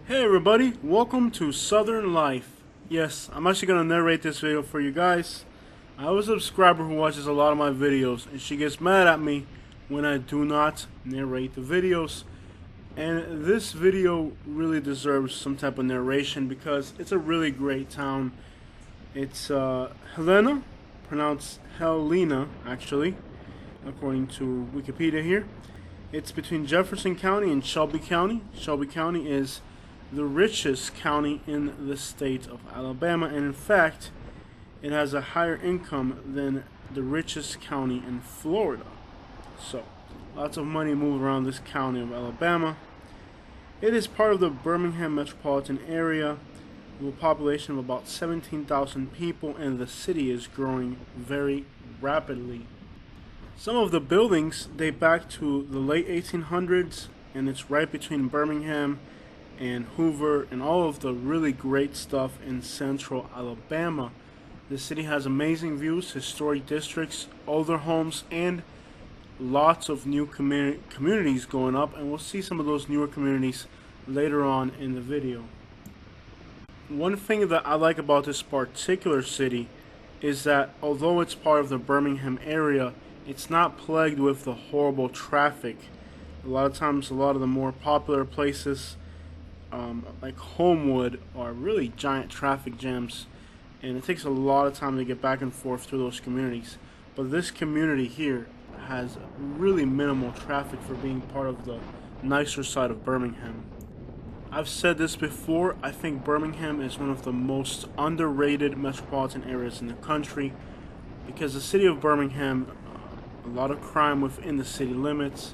Hey everybody, welcome to Southern Life. Yes, I'm actually going to narrate this video for you guys. I have a subscriber who watches a lot of my videos and she gets mad at me when I do not narrate the videos. And this video really deserves some type of narration because it's a really great town. It's Helena, pronounced Helena actually, according to Wikipedia here. It's between Jefferson County and Shelby County. Shelby County is the richest county in the state of Alabama, and in fact, it has a higher income than the richest county in Florida. So, lots of money moved around this county of Alabama. It is part of the Birmingham metropolitan area with a population of about 17,000 people, and the city is growing very rapidly. Some of the buildings date back to the late 1800s, and it's right between Birmingham and Hoover and all of the really great stuff in central Alabama. The city has amazing views, historic districts, older homes, and lots of new communities going up, and we'll see some of those newer communities later on in the video. One thing that I like about this particular city is that although it's part of the Birmingham area, it's not plagued with the horrible traffic. A lot of times, a lot of the more popular places like Homewood are really giant traffic jams, and it takes a lot of time to get back and forth through those communities. But this community here has really minimal traffic for being part of the nicer side of Birmingham. I've said this before, I think Birmingham is one of the most underrated metropolitan areas in the country because the city of Birmingham, a lot of crime within the city limits.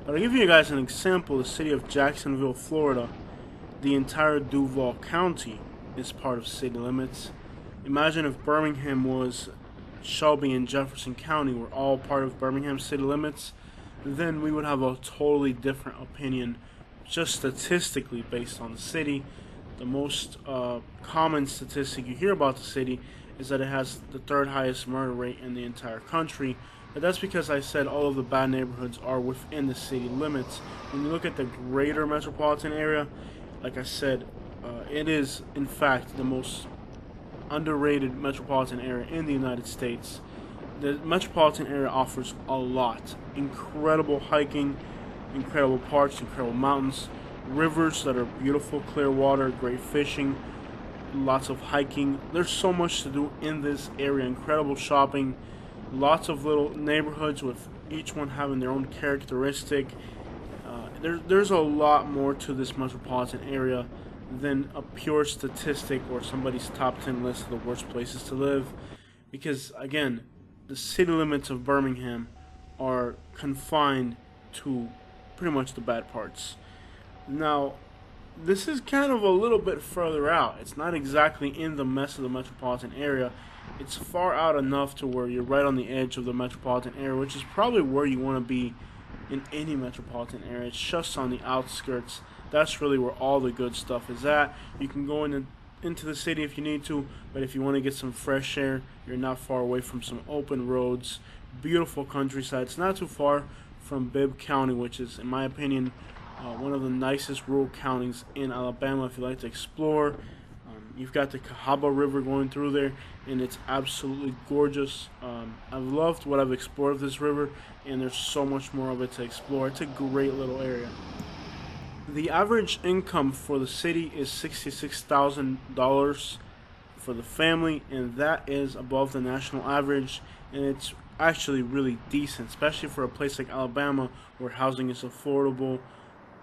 But I'll give you guys an example. The city of Jacksonville, Florida, the entire Duval County is part of city limits. Imagine if Birmingham was Shelby and Jefferson County were all part of Birmingham city limits, then we would have a totally different opinion just statistically based on the city. The most common statistic you hear about the city is that it has the third highest murder rate in the entire country. But that's because I said all of the bad neighborhoods are within the city limits. When you look at the greater metropolitan area, like I said, it is in fact the most underrated metropolitan area in the United States. The metropolitan area offers a lot. Incredible hiking, incredible parks, incredible mountains, rivers that are beautiful, clear water, great fishing, lots of hiking. There's so much to do in this area. Incredible shopping, lots of little neighborhoods with each one having their own characteristic. There's a lot more to this metropolitan area than a pure statistic or somebody's top 10 list of the worst places to live. Because, again, the city limits of Birmingham are confined to pretty much the bad parts. Now, this is kind of a little bit further out. It's not exactly in the mess of the metropolitan area. It's far out enough to where you're right on the edge of the metropolitan area, which is probably where you want to be in any metropolitan area. It's just on the outskirts. That's really where all the good stuff is at. You can go into the city if you need to, but if you want to get some fresh air, you're not far away from some open roads, beautiful countryside. It's not too far from Bibb County, which is, in my opinion, one of the nicest rural counties in Alabama if you like to explore. You've got the Cahaba River going through there, and it's absolutely gorgeous. I've loved what I've explored of this river, and there's so much more of it to explore. It's a great little area. The average income for the city is $66,000 for the family, and that is above the national average, and it's actually really decent, especially for a place like Alabama where housing is affordable,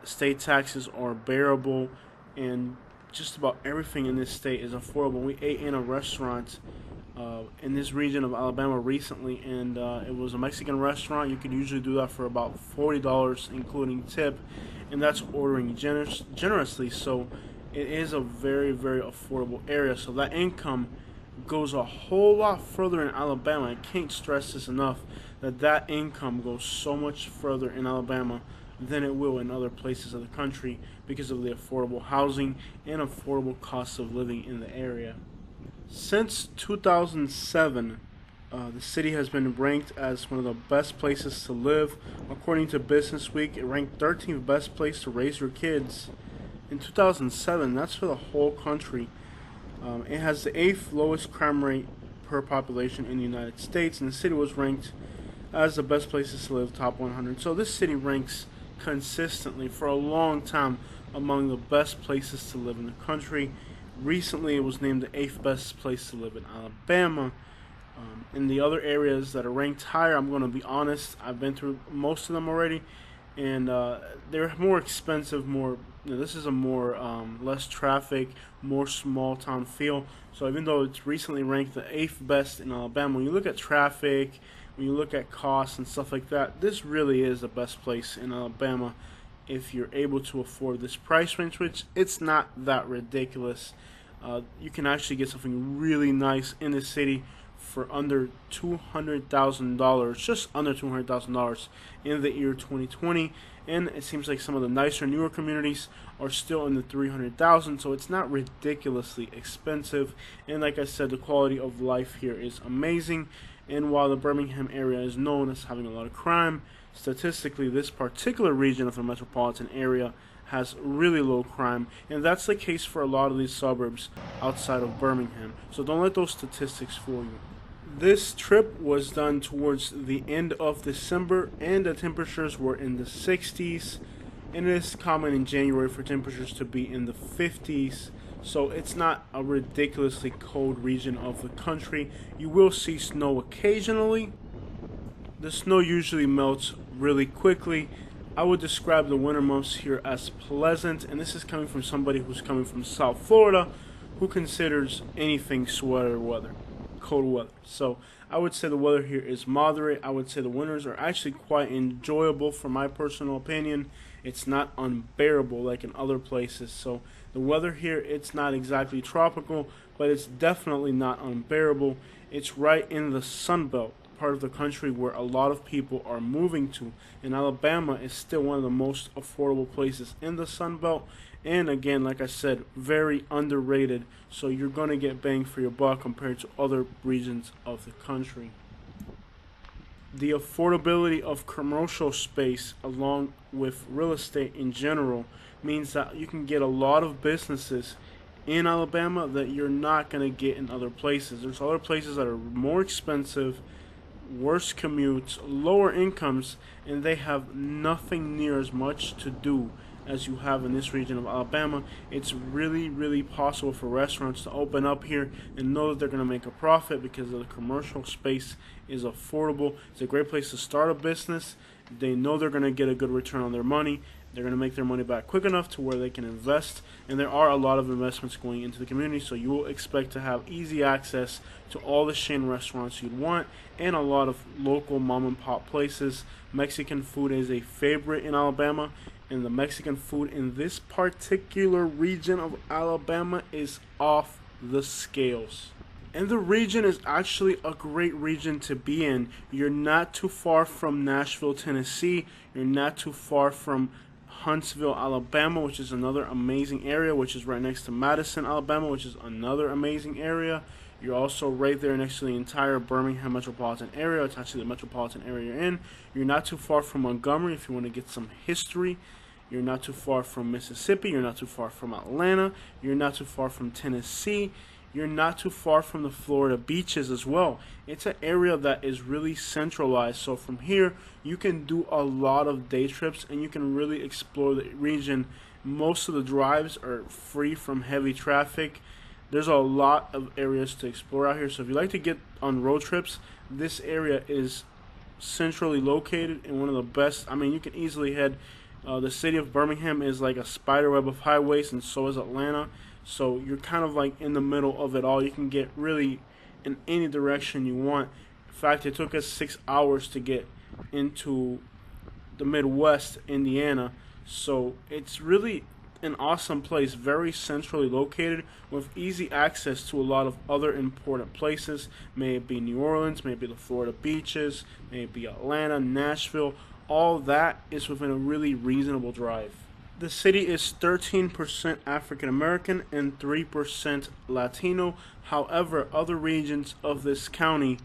state taxes are bearable, and just about everything in this state is affordable. We ate in a restaurant in this region of Alabama recently, and it was a Mexican restaurant. You could usually do that for about $40, including tip, and that's ordering generously. So it is a very, very affordable area. So that income goes a whole lot further in Alabama. I can't stress this enough, that income goes so much further in Alabama than it will in other places of the country because of the affordable housing and affordable costs of living in the area. Since 2007, the city has been ranked as one of the best places to live. According to Business Week, it ranked 13th best place to raise your kids. in 2007. That's for the whole country. It has the 8th lowest crime rate per population in the United States, and the city was ranked as the best places to live, top 100. So this city ranks consistently for a long time among the best places to live in the country. Recently, it was named the 8th best place to live in Alabama. In the other areas that are ranked higher, I'm going to be honest, I've been through most of them already, and they're more expensive. This is a more less traffic, more small town feel. So even though it's recently ranked the 8th best in Alabama, when you look at traffic, when you look at costs and stuff like that, this really is the best place in Alabama if you're able to afford this price range, which it's not that ridiculous. You can actually get something really nice in the city for under $200,000, just under $200,000 in the year 2020. And it seems like some of the nicer, newer communities are still in the $300,000, so it's not ridiculously expensive. And like I said, the quality of life here is amazing. And while the Birmingham area is known as having a lot of crime, statistically, this particular region of the metropolitan area has really low crime, and that's the case for a lot of these suburbs outside of Birmingham. So don't let those statistics fool you. This trip was done towards the end of December, and the temperatures were in the 60s, and it is common in January for temperatures to be in the 50s. So it's not a ridiculously cold region of the country. You will see snow occasionally. The snow usually melts really quickly. I would describe the winter months here as pleasant, and this is coming from somebody who's coming from South Florida, who considers anything sweater weather, cold weather. So I would say the weather here is moderate. I would say the winters are actually quite enjoyable from my personal opinion. It's not unbearable like in other places. So the weather here, it's not exactly tropical, but it's definitely not unbearable. It's right in the Sun Belt, part of the country where a lot of people are moving to, and Alabama is still one of the most affordable places in the Sun Belt. And again, like I said, very underrated, so you're going to get bang for your buck compared to other regions of the country. The affordability of commercial space along with real estate in general means that you can get a lot of businesses in Alabama that you're not going to get in other places. There's other places that are more expensive, worse commutes, lower incomes, and they have nothing near as much to do as you have in this region of Alabama. It's really possible for restaurants to open up here and know that they're going to make a profit because the commercial space is affordable. It's a great place to start a business. They know they're going to get a good return on their money. They're going to make their money back quick enough to where they can invest, and there are a lot of investments going into the community, so you will expect to have easy access to all the chain restaurants you'd want and a lot of local mom and pop places. Mexican food is a favorite in Alabama, and the Mexican food in this particular region of Alabama is off the scales. And the region is actually a great region to be in. You're not too far from Nashville, Tennessee. You're not too far from Huntsville, Alabama, which is another amazing area, which is right next to Madison, Alabama, which is another amazing area. You're also right there next to the entire Birmingham metropolitan area. It's actually the metropolitan area you're in. You're not too far from Montgomery if you want to get some history. You're not too far from Mississippi. You're not too far from Atlanta. You're not too far from Tennessee. You're not too far from the Florida beaches as well. It's an area that is really centralized. So from here, you can do a lot of day trips and you can really explore the region. Most of the drives are free from heavy traffic. There's a lot of areas to explore out here. So if you like to get on road trips, this area is centrally located and one of the best. I mean, you can easily head. The city of Birmingham is like a spider web of highways, and so is Atlanta. So you're kind of like in the middle of it all. You can get really in any direction you want. In fact, it took us 6 hours to get into the Midwest, Indiana. So it's really an awesome place, very centrally located with easy access to a lot of other important places. May it be New Orleans, may it be the Florida beaches, may it be Atlanta, Nashville. All that is within a really reasonable drive. The city is 13% African American and 3% Latino. However, other regions of this county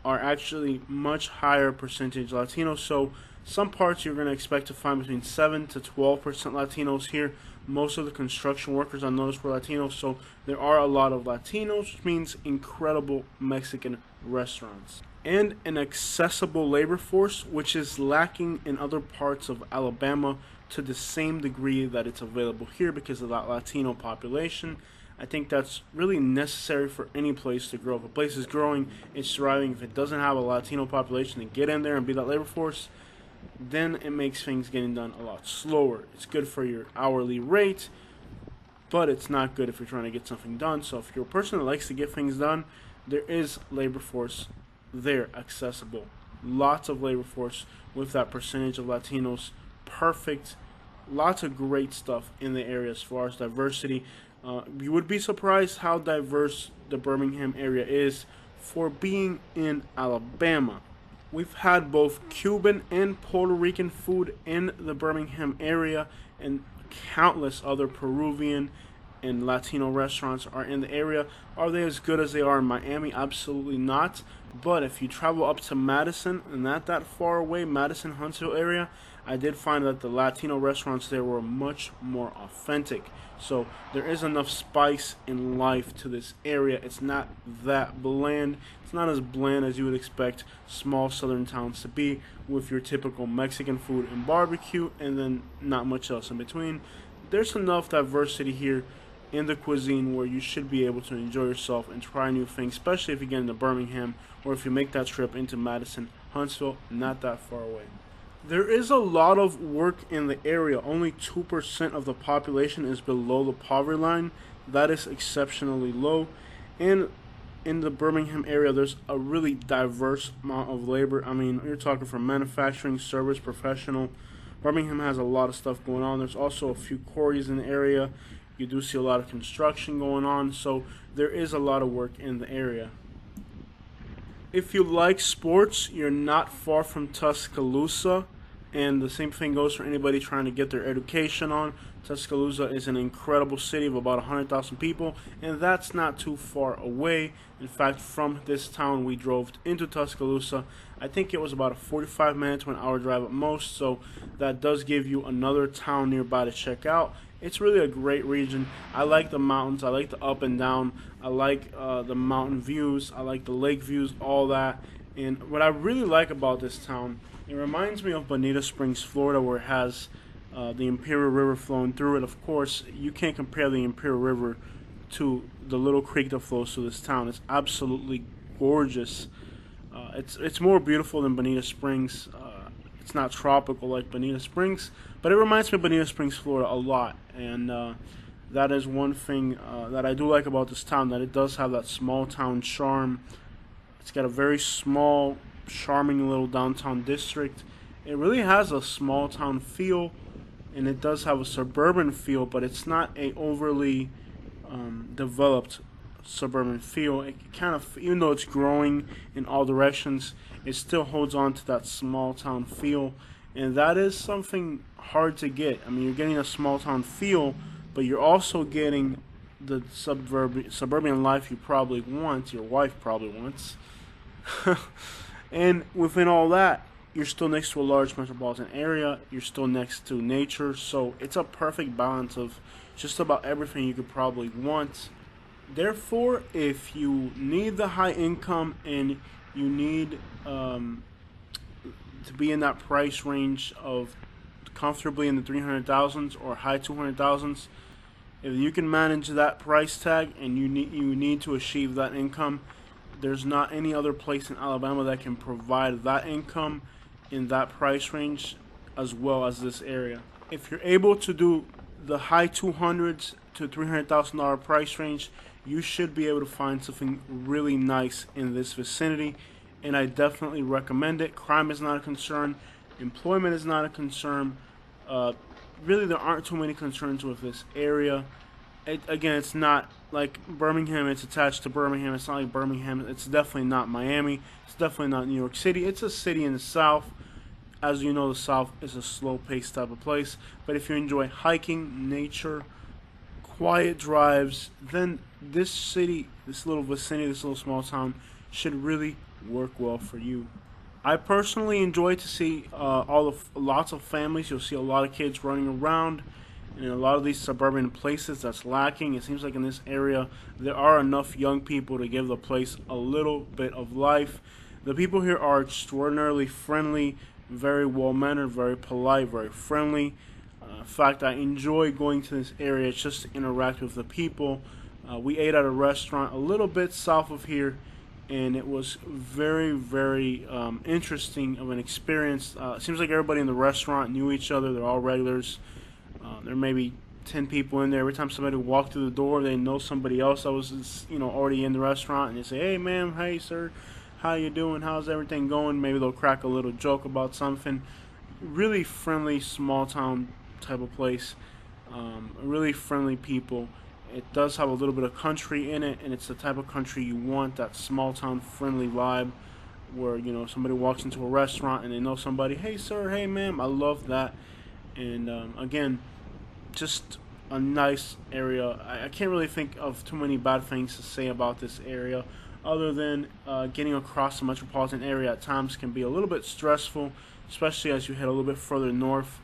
are actually much higher percentage Latino. So some parts you're going to expect to find between 7 to 12% Latinos here, Most of the construction workers I noticed were Latinos, so there are a lot of Latinos, which means incredible Mexican restaurants. And an accessible labor force, which is lacking in other parts of Alabama to the same degree that it's available here because of that Latino population. I think that's really necessary for any place to grow. If a place is growing, it's thriving. If it doesn't have a Latino population to get in there and be that labor force, then it makes things getting done a lot slower. It's good for your hourly rate, but it's not good if you're trying to get something done. So if you're a person that likes to get things done, there is labor force there accessible. Lots of labor force with that percentage of Latinos. Perfect. Lots of great stuff in the area as far as diversity. You would be surprised how diverse the Birmingham area is for being in Alabama. We've had both Cuban and Puerto Rican food in the Birmingham area, and countless other Peruvian and Latino restaurants are in the area. Are they as good as they are in Miami? Absolutely not. But if you travel up to Madison, and not that far away, Madison, Huntsville area, I did find that the Latino restaurants there were much more authentic. So there is enough spice and life to this area. It's not that bland. It's not as bland as you would expect small southern towns to be, with your typical Mexican food and barbecue and then not much else in between. There's enough diversity here in the cuisine where you should be able to enjoy yourself and try new things, especially if you get into Birmingham or if you make that trip into Madison, Huntsville, not that far away. There is a lot of work in the area. Only 2% of the population is below the poverty line. That is exceptionally low. And in the Birmingham area, there's a really diverse amount of labor. I mean, you're talking from manufacturing, service, professional. Birmingham has a lot of stuff going on. There's also a few quarries in the area. You do see a lot of construction going on. So there is a lot of work in the area. If you like sports, you're not far from Tuscaloosa. And the same thing goes for anybody trying to get their education on. Tuscaloosa is an incredible city of about 100,000 people, and that's not too far away. In fact, from this town, we drove into Tuscaloosa. I think it was about a 45-minute to an hour drive at most, so that does give you another town nearby to check out. It's really a great region. I like the mountains. I like the up and down. I like the mountain views. I like the lake views, all that. And what I really like about this town, it reminds me of Bonita Springs, Florida, where it has the Imperial River flowing through it. Of course, you can't compare the Imperial River to the little creek that flows through this town. It's absolutely gorgeous. It's more beautiful than Bonita Springs. It's not tropical like Bonita Springs, but it reminds me of Bonita Springs, Florida a lot. And that is one thing that I do like about this town, that it does have that small town charm. It's got a very small, charming little downtown district. It really has a small town feel, and it does have a suburban feel, but it's not a overly developed suburban feel. It kind of, even though it's growing in all directions, it still holds on to that small town feel, and that is something hard to get. I mean, you're getting a small town feel, but you're also getting the suburban life you probably want, your wife probably wants. And within all that, you're still next to a large metropolitan area. You're still next to nature. So it's a perfect balance of just about everything you could probably want. Therefore, if you need the high income and you need to be in that price range of comfortably in the 300,000s or high 200,000s, if you can manage that price tag and you need to achieve that income, there's not any other place in Alabama that can provide that income in that price range as well as this area. If you're able to do the high 200s to $300,000 price range, you should be able to find something really nice in this vicinity, and I definitely recommend it. Crime is not a concern. Employment is not a concern. Really, there aren't too many concerns with this area. Again, it's not like Birmingham. It's attached to Birmingham. It's not like Birmingham. It's definitely not Miami. It's definitely not New York City. It's a city in the South. As you know, the South is a slow-paced type of place. But if you enjoy hiking, nature, quiet drives, then this city, this little vicinity, this little small town should really work well for you. I personally enjoy to see lots of families. You'll see a lot of kids running around, And in a lot of these suburban places, that's lacking. It seems like in this area, there are enough young people to give the place a little bit of life. The people here are extraordinarily friendly, very well-mannered, very polite, very friendly. In fact, I enjoy going to this area just to interact with the people. We ate at a restaurant a little bit south of here, and it was very, very interesting of an experience. It seems like everybody in the restaurant knew each other. They're all regulars. There may be 10 people in there. Every time somebody walked through the door, they know somebody else that was, already in the restaurant, and they say, "Hey, ma'am, hey, sir, how you doing? How's everything going?" Maybe they'll crack a little joke about something. Really friendly, small town type of place. Really friendly people. It does have a little bit of country in it, and it's the type of country you want, that small town friendly vibe where, somebody walks into a restaurant and they know somebody. "Hey, sir, hey, ma'am." I love that. And again, just a nice area. I can't really think of too many bad things to say about this area, other than getting across the metropolitan area at times can be a little bit stressful, especially as you head a little bit further north.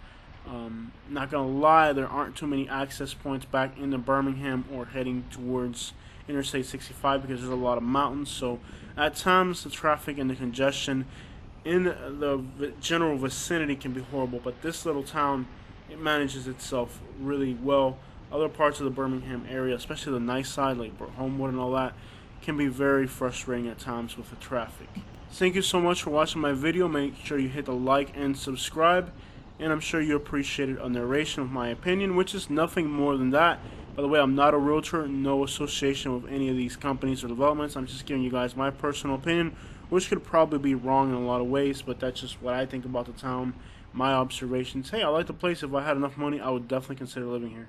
Not gonna lie, there aren't too many access points back into Birmingham or heading towards Interstate 65 because there's a lot of mountains. So at times the traffic and the congestion in the general vicinity can be horrible, but this little town, it manages itself really well. Other parts of the Birmingham area, especially the nice side like Homewood and all that, can be very frustrating at times with the traffic. Thank you so much for watching my video. Make sure you hit the like and subscribe, and I'm sure you appreciated a narration of my opinion, which is nothing more than that. By the way, I'm not a realtor, no association with any of these companies or developments. I'm just giving you guys my personal opinion, which could probably be wrong in a lot of ways, but that's just what I think about the town, my observations. Hey, I like the place. If I had enough money, I would definitely consider living here.